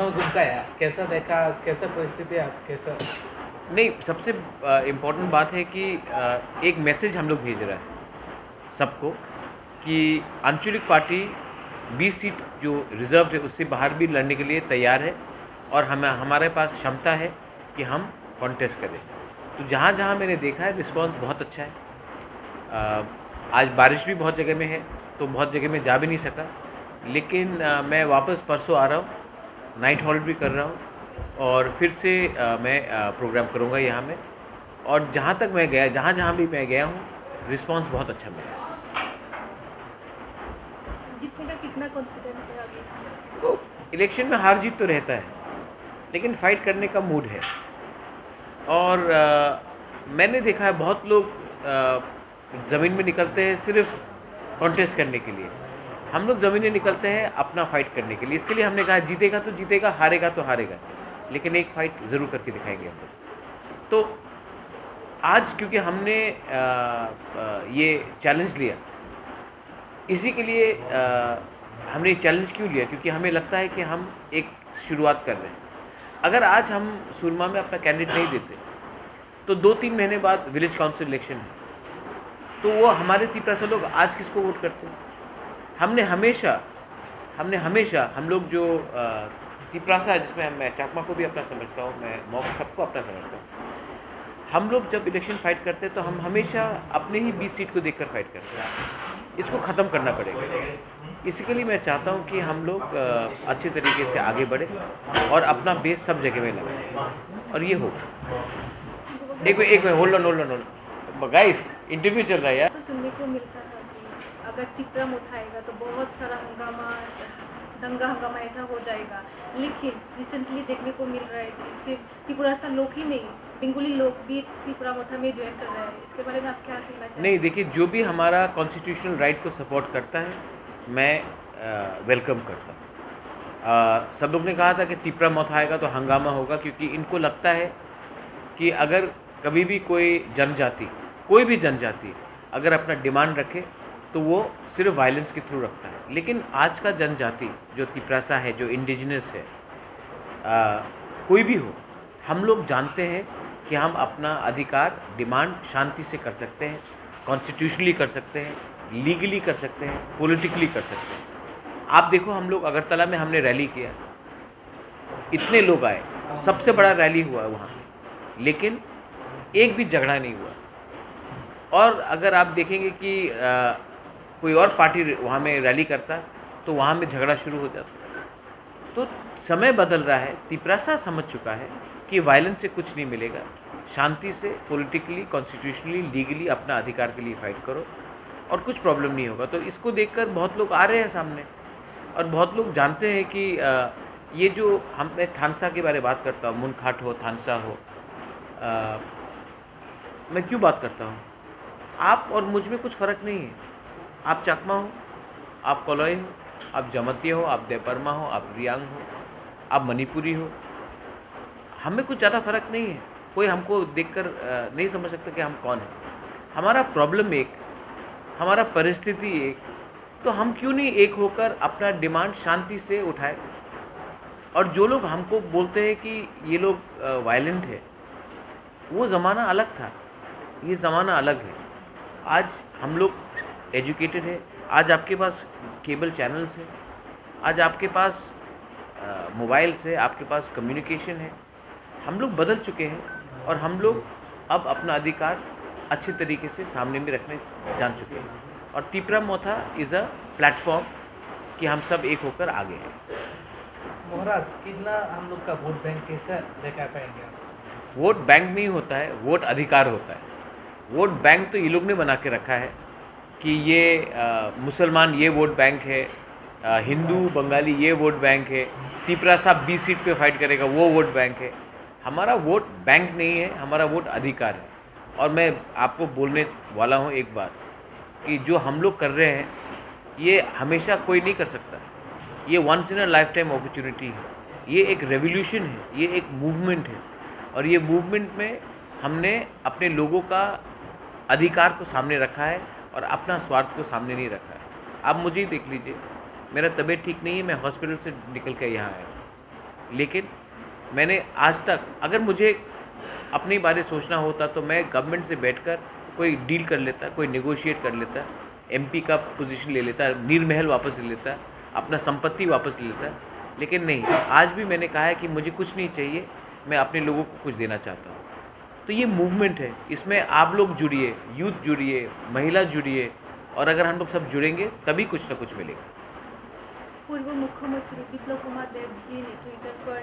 सुरमा घूम का आया, कैसा देखा, कैसा परिस्थिति है, आप कैसा? नहीं, सबसे इम्पोर्टेंट बात है कि एक मैसेज हम लोग भेज रहे हैं सबको कि आंचलिक पार्टी 20 सीट जो रिजर्व है उससे बाहर भी लड़ने के लिए तैयार है और हमारे पास क्षमता है कि हम कॉन्टेस्ट करें। तो जहाँ जहाँ मैंने देखा है रिस्पांस बहुत अच्छा है। आज बारिश भी बहुत जगह में है तो बहुत जगह में जा भी नहीं सका, लेकिन मैं वापस परसों आ रहा हूँ, नाइट हॉल्ट भी कर रहा हूँ और फिर से मैं प्रोग्राम करूँगा यहाँ में। और जहाँ तक मैं गया, जहाँ जहाँ भी मैं गया हूँ, रिस्पांस बहुत अच्छा मिला। जीतने का कितना कॉन्फिडेंस है अभी? तो इलेक्शन में हार जीत तो रहता है, लेकिन फाइट करने का मूड है। और मैंने देखा है बहुत लोग ज़मीन में निकलते हैं सिर्फ कॉन्टेस्ट करने के लिए। हम लोग ज़मीन में निकलते हैं अपना फाइट करने के लिए। इसके लिए हमने कहा जीतेगा तो जीतेगा, हारेगा तो हारेगा, लेकिन एक फाइट ज़रूर करके दिखाएंगे हम लोग। तो आज क्योंकि हमने ये चैलेंज लिया, इसी के लिए हमने चैलेंज क्यों लिया, क्योंकि हमें लगता है कि हम एक शुरुआत कर रहे हैं। अगर आज हम सुरमा में अपना कैंडिडेट नहीं देते तो 2-3 महीने बाद विलेज काउंसिल इलेक्शन है, तो वो हमारे 30% लोग आज किसको वोट करते हैं? हमने हमेशा हम लोग जो तिपरासा है, जिसमें मैं चाकमा को भी अपना समझता हूँ, मैं मौका सबको अपना समझता हूँ, हम लोग जब इलेक्शन फाइट करते हैं तो हम हमेशा अपने ही 20 सीट को देखकर फाइट करते हैं। इसको ख़त्म करना पड़ेगा। इसके लिए मैं चाहता हूँ कि हम लोग अच्छे तरीके से आगे बढ़े और अपना बेस सब जगह में लगाएं, और ये हो। एक minute hold on guys, interview चल रहा है यार। तो सुनने को मिलता था कि अगर तिपरम उठाएगा तो बहुत सारा हंगामा, दंगा हंगामा ऐसा हो जाएगा, लेकिन रिसेंटली देखने को मिल रहा है कि सिर्फ त्रिपुरासा लोग ही नहीं, बेंगोली लोग भी त्रिपुरामोथा में ज्वाइन कर रहे हैं। इसके बारे में आप क्या कहना चाहेंगे? नहीं, देखिए, जो भी हमारा कॉन्स्टिट्यूशनल राइट को सपोर्ट करता है मैं वेलकम करता हूँ। सब लोग ने कहा था कि तिपरामौथा आएगा तो हंगामा होगा, क्योंकि इनको लगता है कि अगर कभी भी कोई भी जनजाति अगर अपना डिमांड रखे तो वो सिर्फ वायलेंस के थ्रू रखता है। लेकिन आज का जनजाति जो तिपरासा है, जो इंडिजिनस है, कोई भी हो, हम लोग जानते हैं कि हम अपना अधिकार डिमांड शांति से कर सकते हैं, कॉन्स्टिट्यूशनली कर सकते हैं, लीगली कर सकते हैं, पॉलिटिकली कर सकते हैं। आप देखो, हम लोग अगरतला में हमने रैली किया, इतने लोग आए, सबसे बड़ा रैली हुआ वहाँ पे, लेकिन एक भी झगड़ा नहीं हुआ। और अगर आप देखेंगे कि कोई और पार्टी वहाँ में रैली करता तो वहाँ में झगड़ा शुरू हो जाता। तो समय बदल रहा है, तिपरासा समझ चुका है कि वायलेंस से कुछ नहीं मिलेगा, शांति से पॉलिटिकली, कॉन्स्टिट्यूशनली, लीगली अपना अधिकार के लिए फाइट करो और कुछ प्रॉब्लम नहीं होगा। तो इसको देखकर बहुत लोग आ रहे हैं सामने, और बहुत लोग जानते हैं कि ये जो मैं थानसा के बारे में बात करता हूँ, मुनखाट हो, थानसा हो, मैं क्यों बात करता हूँ? आप और मुझ में कुछ फ़र्क नहीं है। आप चकमा हो, आप कोलोई हो, आप जमतिया हो, आप देपरमा हो, आप रियांग हो, आप मणिपुरी हो, हमें कुछ ज़्यादा फ़र्क नहीं है। कोई हमको देखकर नहीं समझ सकता कि हम कौन हैं। हमारा प्रॉब्लम एक, हमारा परिस्थिति एक, तो हम क्यों नहीं एक होकर अपना डिमांड शांति से उठाए? और जो लोग हमको बोलते हैं कि ये लोग वायलेंट है, वो ज़माना अलग था, ये ज़माना अलग है। आज हम लोग एजुकेटेड है, आज आपके पास केबल चैनल्स है, आज आपके पास मोबाइल से आपके पास कम्युनिकेशन है। हम लोग बदल चुके हैं और हम लोग अब अपना अधिकार अच्छे तरीके से सामने में रखने जान चुके हैं। और तिपरामौथा इज़ अ प्लेटफॉर्म कि हम सब एक होकर आगे हैं। महाराज, कितना हम लोग का वोट बैंक कैसे लेकर पाएंगे आप? वोट बैंक नहीं होता है, वोट अधिकार होता है। वोट बैंक तो ये लोग ने बना के रखा है कि ये मुसलमान ये वोट बैंक है, हिंदू बंगाली ये वोट बैंक है, तिपरासा 20 सीट पे फाइट करेगा वो वोट बैंक है। हमारा वोट बैंक नहीं है, हमारा वोट अधिकार है। और मैं आपको बोलने वाला हूँ एक बात, कि जो हम लोग कर रहे हैं ये हमेशा कोई नहीं कर सकता। ये once in a lifetime opportunity है, ये एक रेवोल्यूशन है, ये एक मूवमेंट है। और ये मूवमेंट में हमने अपने लोगों का अधिकार को सामने रखा है और अपना स्वार्थ को सामने नहीं रखा है। आप मुझे ही देख लीजिए, मेरा तबीयत ठीक नहीं है, मैं हॉस्पिटल से निकल कर यहाँ आया। लेकिन मैंने आज तक, अगर मुझे अपने बारे सोचना होता तो मैं गवर्नमेंट से बैठकर कोई डील कर लेता, कोई नेगोशिएट कर लेता, एमपी का पोजीशन ले लेता, नीरमहल वापस ले लेता, अपना संपत्ति वापस ले लेता। लेकिन नहीं, आज भी मैंने कहा है कि मुझे कुछ नहीं चाहिए, मैं अपने लोगों को कुछ देना चाहता हूँ। तो ये मूवमेंट है, इसमें आप लोग जुड़िए, यूथ जुड़िए, महिला जुड़िए, और अगर हम लोग सब जुड़ेंगे तभी कुछ ना कुछ मिलेगा। पूर्व मुख्यमंत्री विप्लव कुमार देव जी ने ट्विटर पर